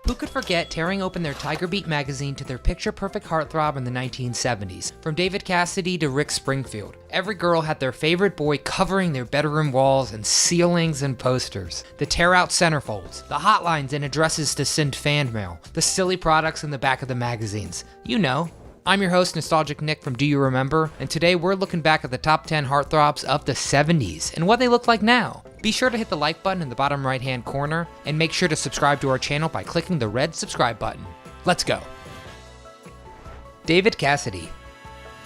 Who could forget tearing open their Tiger Beat magazine to their picture-perfect heartthrob in the 1970s? From David Cassidy to Rick Springfield, every girl had their favorite boy covering their bedroom walls and ceilings and posters. The tear-out centerfolds, the hotlines and addresses to send fan mail, the silly products in the back of the magazines. You know. I'm your host, Nostalgic Nick from Do You Remember? And today we're looking back at the top 10 heartthrobs of the 70s and what they look like now. Be sure to hit the like button in the bottom right hand corner and make sure to subscribe to our channel by clicking the red subscribe button. Let's go. David Cassidy.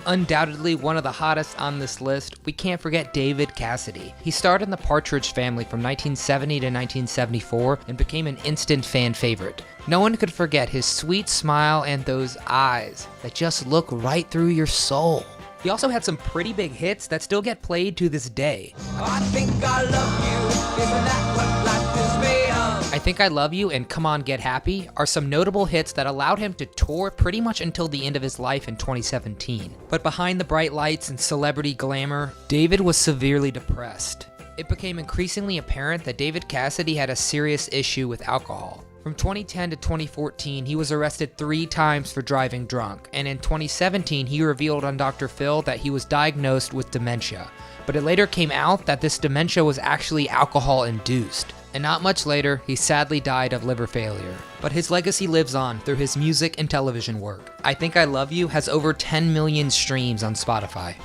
Undoubtedly one of the hottest on this list, we can't forget David Cassidy. He starred in The Partridge Family from 1970 to 1974 and became an instant fan favorite. No one could forget his sweet smile and those eyes that just look right through your soul. He also had some pretty big hits that still get played to this day. I think I love you, isn't that what life is made of? I Think I Love You and Come On Get Happy are some notable hits that allowed him to tour pretty much until the end of his life in 2017. But behind the bright lights and celebrity glamour, David was severely depressed. It became increasingly apparent that David Cassidy had a serious issue with alcohol. From 2010 to 2014, he was arrested 3 times for driving drunk, and in 2017, he revealed on Dr. Phil that he was diagnosed with dementia. But it later came out that this dementia was actually alcohol-induced. And not much later, he sadly died of liver failure. But his legacy lives on through his music and television work. I Think I Love You has over 10 million streams on Spotify.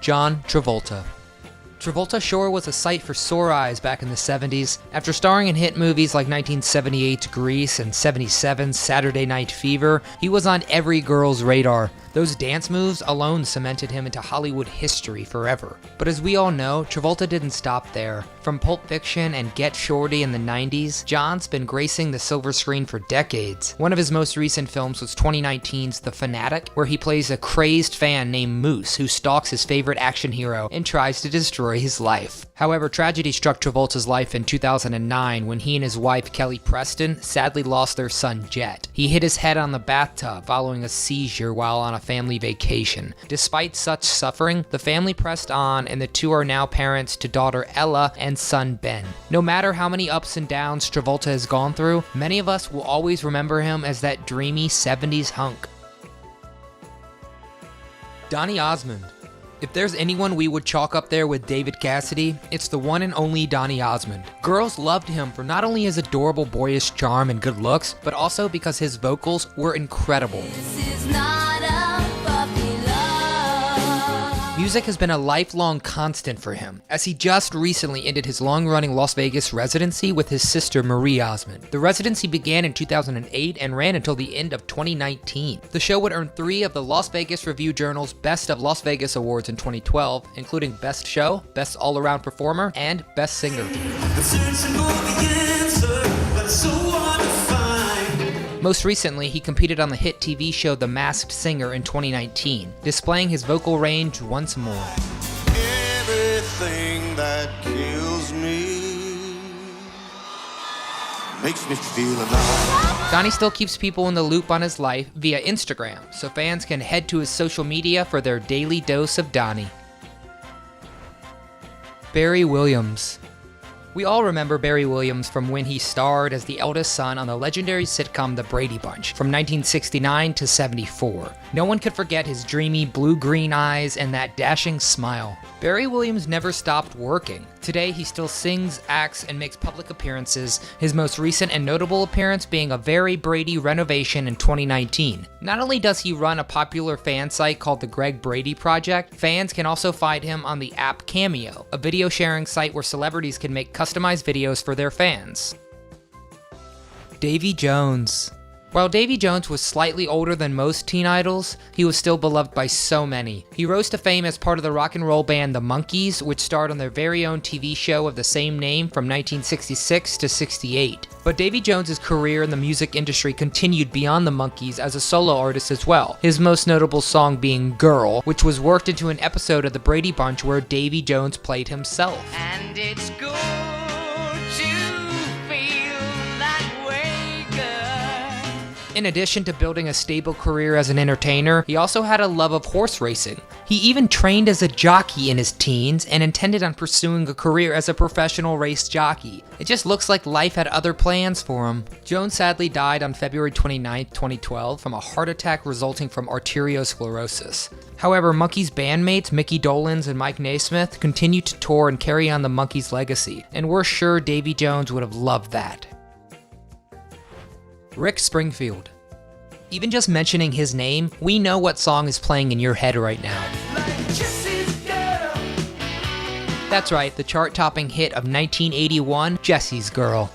John Travolta. Travolta sure was a sight for sore eyes back in the 70s. After starring in hit movies like 1978's Grease and 77's Saturday Night Fever, he was on every girl's radar. Those dance moves alone cemented him into Hollywood history forever. But as we all know, Travolta didn't stop there. From Pulp Fiction and Get Shorty in the 90s, John's been gracing the silver screen for decades. One of his most recent films was 2019's The Fanatic, where he plays a crazed fan named Moose who stalks his favorite action hero and tries to destroy his life. However, tragedy struck Travolta's life in 2009 when he and his wife Kelly Preston sadly lost their son Jet. He hit his head on the bathtub following a seizure while on a family vacation. Despite such suffering, the family pressed on and the two are now parents to daughter Ella and son Ben. No matter how many ups and downs Travolta has gone through, many of us will always remember him as that dreamy 70s hunk. Donny Osmond. If there's anyone we would chalk up there with David Cassidy, it's the one and only Donny Osmond. Girls loved him for not only his adorable boyish charm and good looks, but also because his vocals were incredible. Music has been a lifelong constant for him, as he just recently ended his long-running Las Vegas residency with his sister Marie Osmond. The residency began in 2008 and ran until the end of 2019. The show would earn 3 of the Las Vegas Review-Journal's Best of Las Vegas awards in 2012, including Best Show, Best All-Around Performer, and Best Singer. Most recently, he competed on the hit TV show The Masked Singer in 2019, displaying his vocal range once more. Everything that kills me makes me feel alive. Donny still keeps people in the loop on his life via Instagram, so fans can head to his social media for their daily dose of Donny. Barry Williams. We all remember Barry Williams from when he starred as the eldest son on the legendary sitcom The Brady Bunch from 1969 to 74. No one could forget his dreamy blue-green eyes and that dashing smile. Barry Williams never stopped working. Today, he still sings, acts, and makes public appearances, his most recent and notable appearance being a Very Brady renovation in 2019. Not only does he run a popular fan site called the Greg Brady Project, fans can also find him on the app Cameo, a video sharing site where celebrities can make customized videos for their fans. Davy Jones. While Davy Jones was slightly older than most teen idols, he was still beloved by so many. He rose to fame as part of the rock and roll band The Monkees, which starred on their very own TV show of the same name from 1966 to 68. But Davy Jones's career in the music industry continued beyond The Monkees as a solo artist as well, his most notable song being Girl, which was worked into an episode of The Brady Bunch where Davy Jones played himself. And it's good to feel that way, girl. In addition to building a stable career as an entertainer, he also had a love of horse racing. He even trained as a jockey in his teens and intended on pursuing a career as a professional race jockey. It just looks like life had other plans for him. Jones sadly died on February 29, 2012 from a heart attack resulting from arteriosclerosis. However, Monkees bandmates Mickey Dolenz and Mike Naismith continued to tour and carry on the Monkees legacy, and we're sure Davy Jones would have loved that. Rick Springfield. Even just mentioning his name, we know what song is playing in your head right now. That's right, the chart-topping hit of 1981, Jessie's Girl.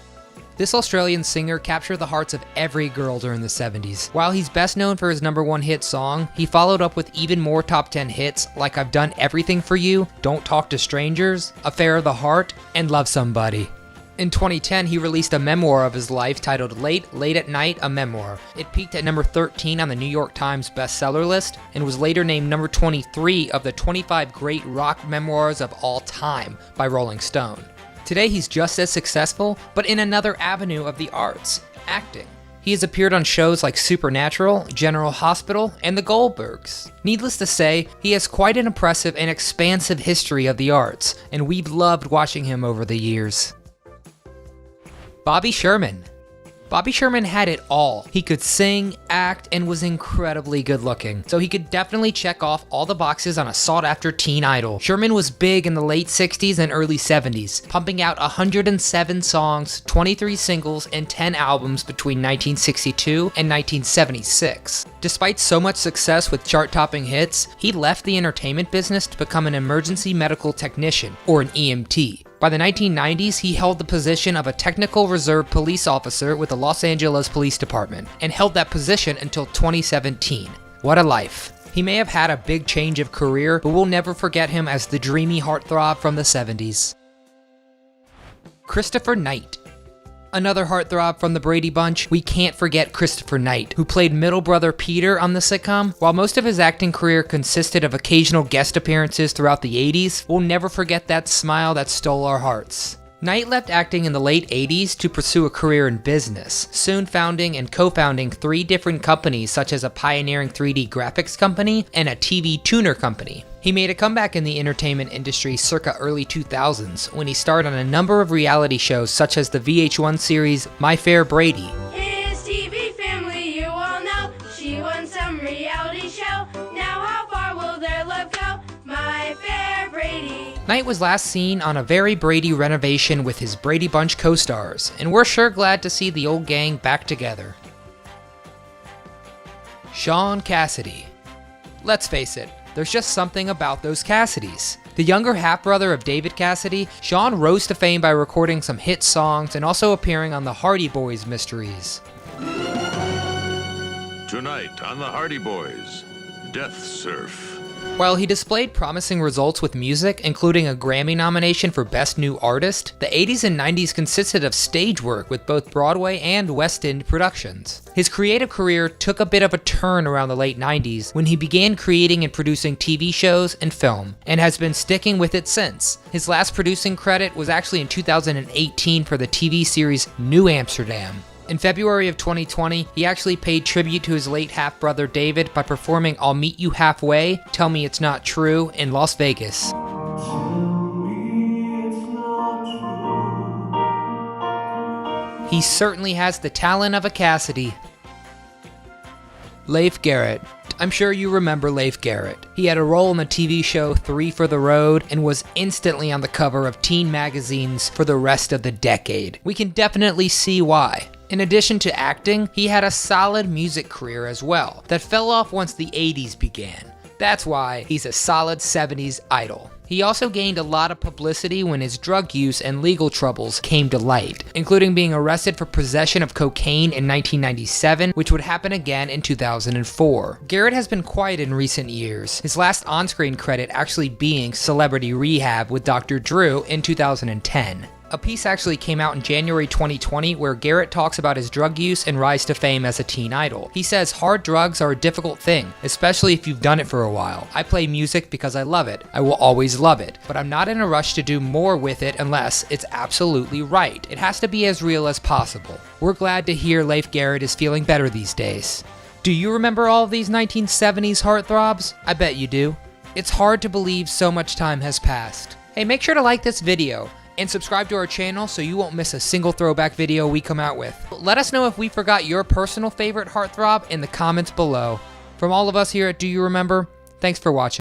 This Australian singer captured the hearts of every girl during the 70s. While he's best known for his #1 hit song, he followed up with even more top 10 hits like I've Done Everything For You, Don't Talk to Strangers, Affair of the Heart, and Love Somebody. In 2010, he released a memoir of his life titled Late at Night, a Memoir. It peaked at number 13 on the New York Times bestseller list and was later named number 23 of the 25 great rock memoirs of all time by Rolling Stone. Today, he's just as successful, but in another avenue of the arts, acting. He has appeared on shows like Supernatural, General Hospital, and The Goldbergs. Needless to say, he has quite an impressive and expansive history of the arts, and we've loved watching him over the years. Bobby Sherman. Bobby Sherman had it all. He could sing, act, and was incredibly good looking, so he could definitely check off all the boxes on a sought-after teen idol. Sherman was big in the late 60s and early 70s, pumping out 107 songs, 23 singles, and 10 albums between 1962 and 1976. Despite so much success with chart-topping hits, he left the entertainment business to become an emergency medical technician, or an EMT. By the 1990s, he held the position of a technical reserve police officer with the Los Angeles Police Department, and held that position until 2017. What a life. He may have had a big change of career, but we'll never forget him as the dreamy heartthrob from the 70s. Christopher Knight. Another heartthrob from the Brady Bunch, we can't forget Christopher Knight, who played middle brother Peter on the sitcom. While most of his acting career consisted of occasional guest appearances throughout the 80s, we'll never forget that smile that stole our hearts. Knight left acting in the late 80s to pursue a career in business, soon founding and co-founding 3 different companies such as a pioneering 3D graphics company and a TV tuner company. He made a comeback in the entertainment industry circa early 2000s when he starred on a number of reality shows such as the VH1 series My Fair Brady. His TV family, you all know, she won some reality show. Now how far will their love go? My Fair Brady. Knight was last seen on a very Brady renovation with his Brady Bunch co-stars, and we're sure glad to see the old gang back together. Sean Cassidy. Let's face it, there's just something about those Cassidys. The younger half-brother of David Cassidy, Sean rose to fame by recording some hit songs and also appearing on the Hardy Boys mysteries. Tonight on the Hardy Boys, Death Surf. While he displayed promising results with music, including a Grammy nomination for Best New Artist, the 80s and 90s consisted of stage work with both Broadway and West End productions. His creative career took a bit of a turn around the late 90s when he began creating and producing TV shows and film, and has been sticking with it since. His last producing credit was actually in 2018 for the TV series New Amsterdam. In February of 2020, he actually paid tribute to his late half-brother David by performing I'll Meet You Halfway, Tell Me It's Not True in Las Vegas. He certainly has the talent of a Cassidy. Leif Garrett. I'm sure you remember Leif Garrett. He had a role in the TV show 3 for the Road and was instantly on the cover of teen magazines for the rest of the decade. We can definitely see why. In addition to acting, he had a solid music career as well that fell off once the 80s began. That's why he's a solid 70s idol. He also gained a lot of publicity when his drug use and legal troubles came to light, including being arrested for possession of cocaine in 1997, which would happen again in 2004. Garrett has been quiet in recent years, his last on-screen credit actually being Celebrity Rehab with Dr. Drew in 2010. A piece actually came out in January 2020 where Garrett talks about his drug use and rise to fame as a teen idol. He says hard drugs are a difficult thing, especially if you've done it for a while. I play music because I love it. I will always love it, but I'm not in a rush to do more with it unless it's absolutely right. It has to be as real as possible. We're glad to hear Leif Garrett is feeling better these days. Do you remember all of these 1970s heartthrobs? I bet you do. It's hard to believe so much time has passed. Hey, make sure to like this video and subscribe to our channel so you won't miss a single throwback video we come out with. Let us know if we forgot your personal favorite heartthrob in the comments below. From all of us here at Do You Remember, thanks for watching.